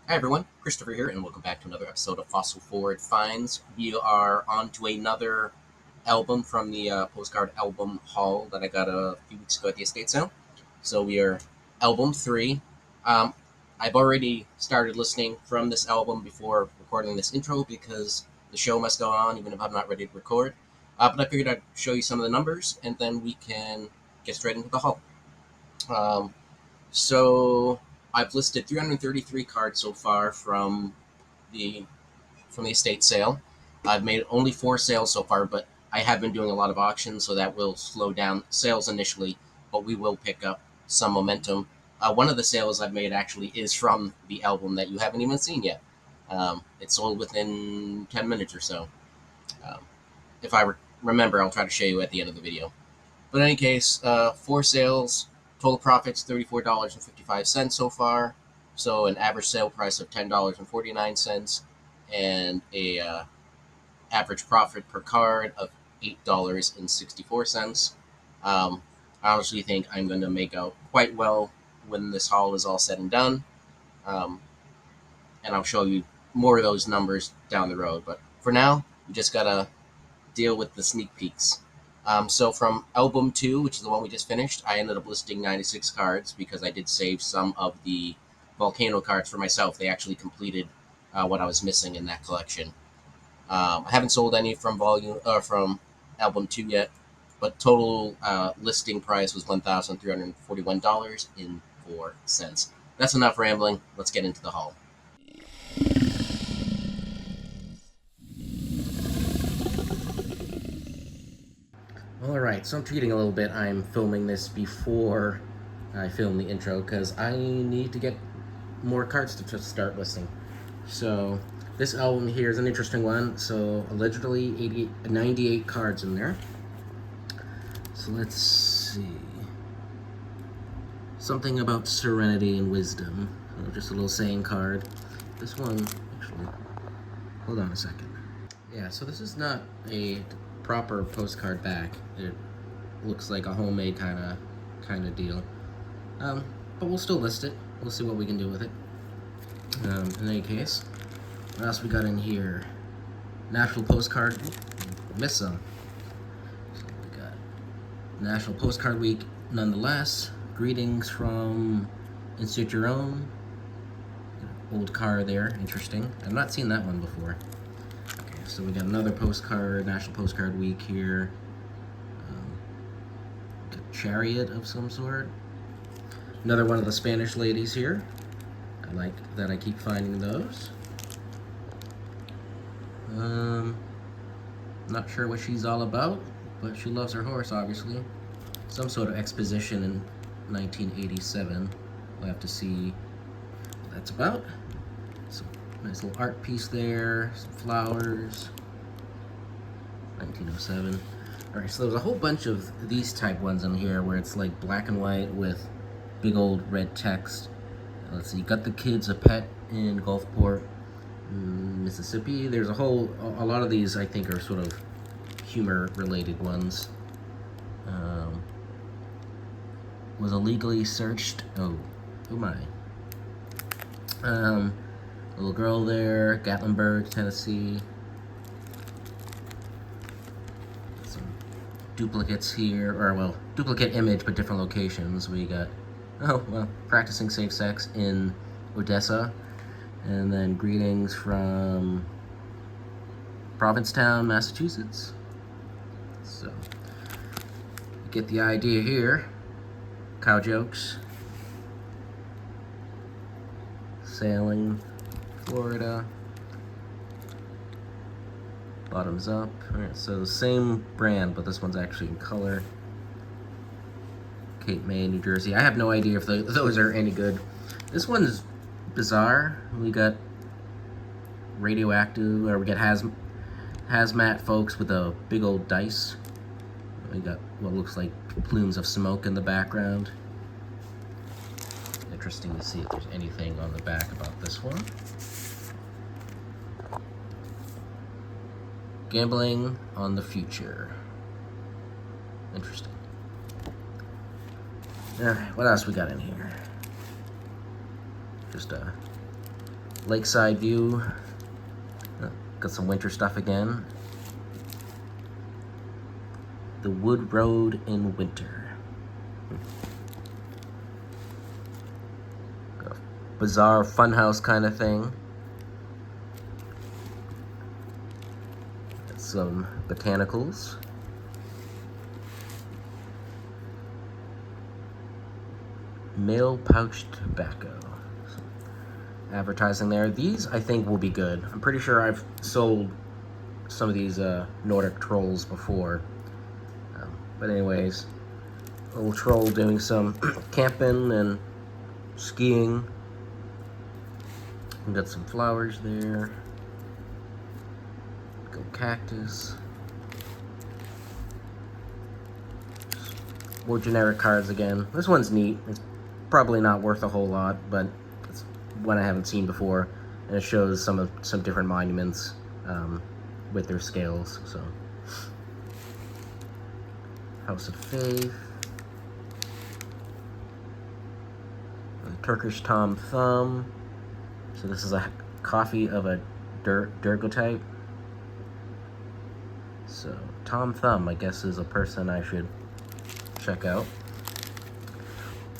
Hi everyone, Christopher here, and welcome back to another episode of Fossil Forward Finds. We are on to another album from the Postcard album haul that I got a few weeks ago at the estate sale. So we are album 3. Um, I've already started listening from this album before recording this intro because the show must go on even if I'm not ready to record. But I figured I'd show you some of the numbers and then we can get straight into the haul. Um, so I've listed 333 cards so far the from the estate sale. I've made only 4 sales so far, but I have been doing a lot of auctions, so that will slow down sales initially, but we will pick up some momentum. One of the sales I've made actually is from the album that you haven't even seen yet. It sold within 10 minutes or so. Um, if I remember, I'll try to show you at the end of the video. But in any case, 4 sales, total profits $34.55 so far. So an average sale price of $10.49, and a average profit per card of $8.64. I honestly think I'm going to make out quite well when this haul is all said and done. Um, and I'll show you more of those numbers down the road. But for now, we just gotta deal with the sneak peeks. So from album 2, which is the one we just finished, I ended up listing 96 cards because I did save some of the volcano cards for myself. They actually completed what I was missing in that collection. I haven't sold any from album 2 yet, but total listing price was $1,341.04. That's enough rambling. Let's get into the haul. Alright, so I'm cheating a little bit. I'm filming this before I film the intro because I need to get more cards to just start listing. So this album here is an interesting one. So allegedly 98 cards in there. So let's see. Something about serenity and wisdom. Just a little saying card. This one, actually, hold on a second. Yeah, so this is not a proper postcard back. It looks like a homemade kind of deal. But we'll still list it. We'll see what we can do with it. In any case, what else we got in here? National Postcard. Missed some. So we got National Postcard Week, nonetheless. Greetings from Insert Your Own. Old card there, interesting. I've not seen that one before. Okay, so we got another postcard, National Postcard Week here. A chariot of some sort. Another one of the Spanish ladies here. I like that I keep finding those. Not sure what she's all about, but she loves her horse, obviously. Some sort of exposition in 1987. We'll have to see what that's about. Some nice little art piece there, some flowers. 1907. Alright, so there's a whole bunch of these type ones in here where it's like black and white with big old red text. Let's see, got the kids a pet in Gulfport, Mississippi. There's a lot of these I think are sort of humor related ones. Was illegally searched. Oh my. Little girl there, Gatlinburg, Tennessee. Some duplicates here, or well, duplicate image but different locations. We got, practicing safe sex in Odessa. And then greetings from Provincetown, Massachusetts. So, you get the idea here. Cow jokes. Sailing, Florida. Bottoms up. Alright, so the same brand, but this one's actually in color. Cape May, New Jersey. I have no idea if those are any good. This one's bizarre. We got radioactive, or we got hazmat folks with a big old dice. We got what looks like plumes of smoke in the background. Interesting to see if there's anything on the back about this one. Gambling on the future. Interesting. Alright, what else we got in here? Just a Lakeside view. Got some winter stuff again. The Wood Road in Winter. A bizarre funhouse kind of thing. Got some botanicals. Male pouch tobacco. Advertising there. These I think will be good. I'm pretty sure I've sold some of these Nordic trolls before. But anyways, a little troll doing some camping and skiing. We got some flowers there. Go cactus. More generic cards again. This one's neat. It's probably not worth a whole lot, but it's one I haven't seen before, and it shows some different monuments with their scales. So, House of Faith, the Turkish Tom Thumb. So this is a copy of a Durgotype. So Tom Thumb, I guess, is a person I should check out.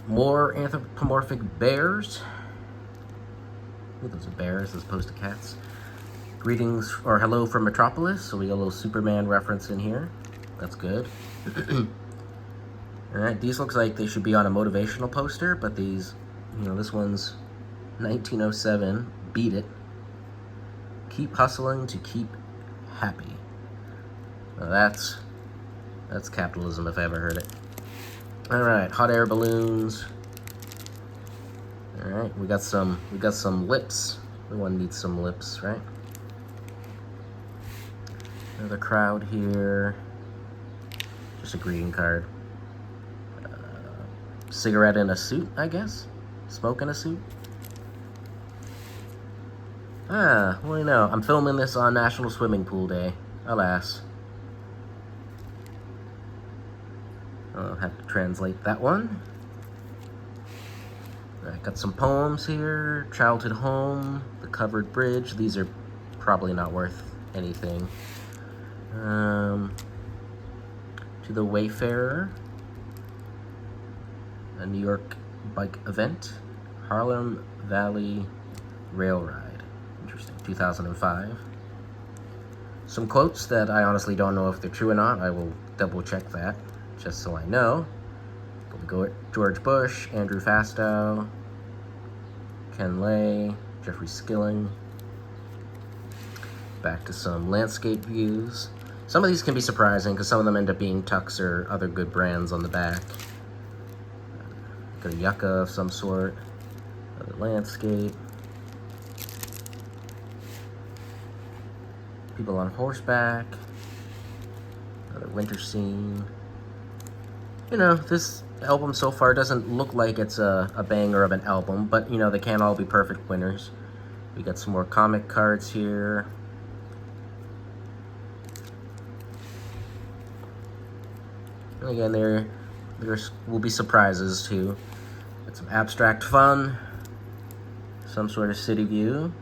More anthropomorphic bears. Ooh, those are bears as opposed to cats. Greetings, or hello from Metropolis. So we got a little Superman reference in here. That's good. Alright, these looks like they should be on a motivational poster, but these, this one's 1907. Beat it. Keep hustling to keep happy. Now that's capitalism if I ever heard it. Alright, hot air balloons. Alright, we got some lips. Everyone needs some lips, right? Another crowd here. Just a greeting card. Cigarette in a suit, I guess? Smoke in a suit? What do you know? I'm filming this on National Swimming Pool Day. Alas. I'll have to translate that one. I got some poems here. Childhood Home, The Covered Bridge. These are probably not worth anything. To the Wayfarer. A New York bike event. Harlem Valley Rail Ride. Interesting. 2005. Some quotes that I honestly don't know if they're true or not. I will double check that, just so I know. We go at George Bush, Andrew Fastow, Ken Lay, Jeffrey Skilling. Back to some landscape views. Some of these can be surprising because some of them end up being Tux or other good brands on the back. Got a yucca of some sort. Another landscape. People on horseback. Another winter scene. This album so far doesn't look like it's a banger of an album, but, they can't all be perfect winners. We got some more comic cards here. And again, there will be surprises, too. Got some abstract fun. Some sort of city view.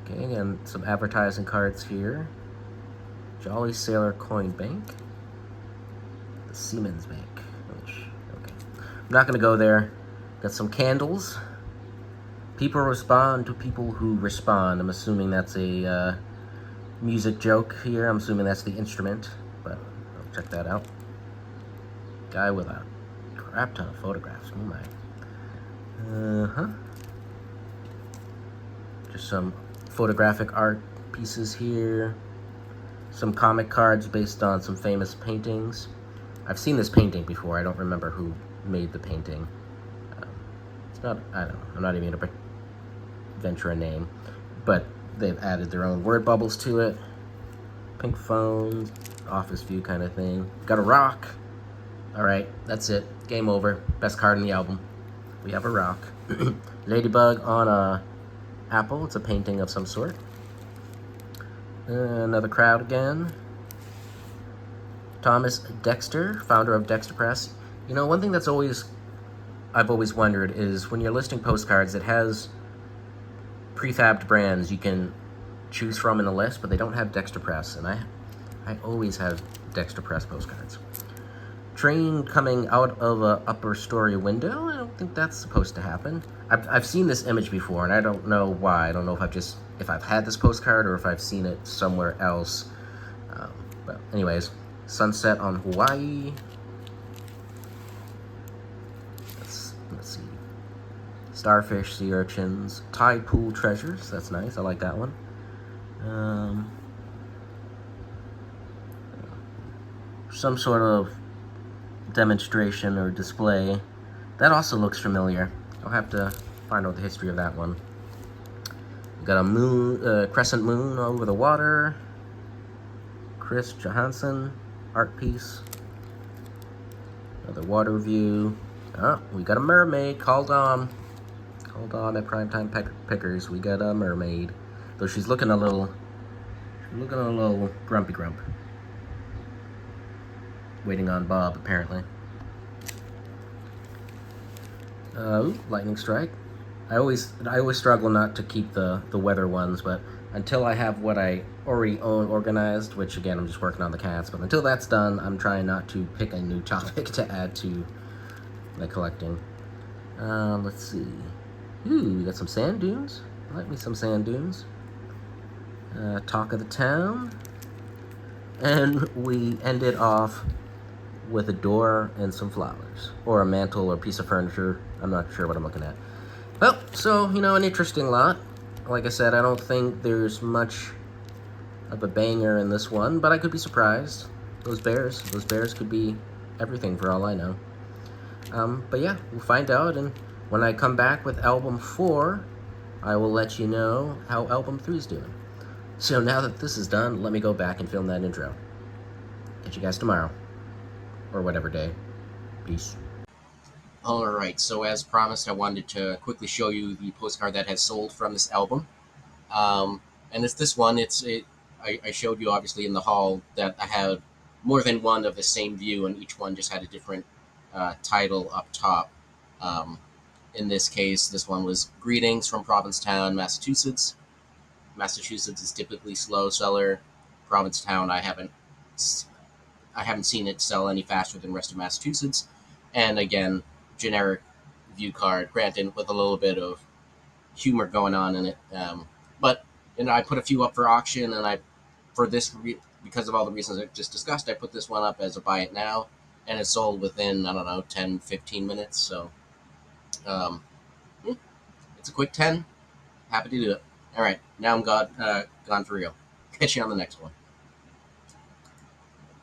Okay, again, some advertising cards here. Jolly Sailor Coin Bank. The Siemens Bank. Okay. I'm not going to go there. Got some candles. People respond to people who respond. I'm assuming that's a music joke here. I'm assuming that's the instrument, but I'll check that out. Guy with a crap ton of photographs. Oh my. Just some photographic art pieces here. Some comic cards based on some famous paintings. I've seen this painting before. I don't remember who made the painting. It's not, I don't know. I'm not even going to venture a name. But they've added their own word bubbles to it. Pink phone, office view kind of thing. Got a rock. Alright, that's it. Game over. Best card in the album. We have a rock. Ladybug on a apple. It's a painting of some sort. Another crowd again. Thomas Dexter, founder of Dexter Press. One thing that's always I've always wondered is when you're listing postcards, it has prefabbed brands you can choose from in the list, but they don't have Dexter Press, and I always have Dexter Press postcards. Train coming out of a upper story window. I don't think that's supposed to happen. I've seen this image before, and I don't know why. I don't know if I've had this postcard or if I've seen it somewhere else. But anyways, sunset on Hawaii. Let's see. Starfish, sea urchins, tide pool treasures. That's nice. I like that one. Some sort of demonstration or display. That also looks familiar. I'll have to find out the history of that one. We got a moon, crescent moon over the water. Chris Johansson, art piece. Another water view. Oh, we got a mermaid. Called on at Primetime Pickers. We got a mermaid. Though she's looking a little grumpy grump. Waiting on Bob, apparently. Lightning strike. I always struggle not to keep the weather ones, but until I have what I already own organized, which again I'm just working on the cats, but until that's done, I'm trying not to pick a new topic to add to my collecting. Let's see. Ooh, we got some sand dunes. I like me some sand dunes. Talk of the town. And we ended off with a door and some flowers. Or a mantle or piece of furniture. I'm not sure what I'm looking at. Well, so, an interesting lot. Like I said, I don't think there's much of a banger in this one, but I could be surprised. Those bears could be everything for all I know. But yeah, we'll find out, and when I come back with Album 4, I will let you know how Album 3 is doing. So now that this is done, let me go back and film that intro. Catch you guys tomorrow. Or whatever day. Peace. Alright, so as promised, I wanted to quickly show you the postcard that has sold from this album. And it's this one. I showed you, obviously, in the haul that I had more than one of the same view, and each one just had a different title up top. In this case, this one was Greetings from Provincetown, Massachusetts. Massachusetts is typically slow seller. Provincetown, I haven't seen it sell any faster than the rest of Massachusetts. And again, generic view card, granted with a little bit of humor going on in it. But I put a few up for auction, and because of all the reasons I just discussed, I put this one up as a buy it now, and it sold within, 10, 15 minutes. So it's a quick 10. Happy to do it. All right, now I'm gone for real. Catch you on the next one.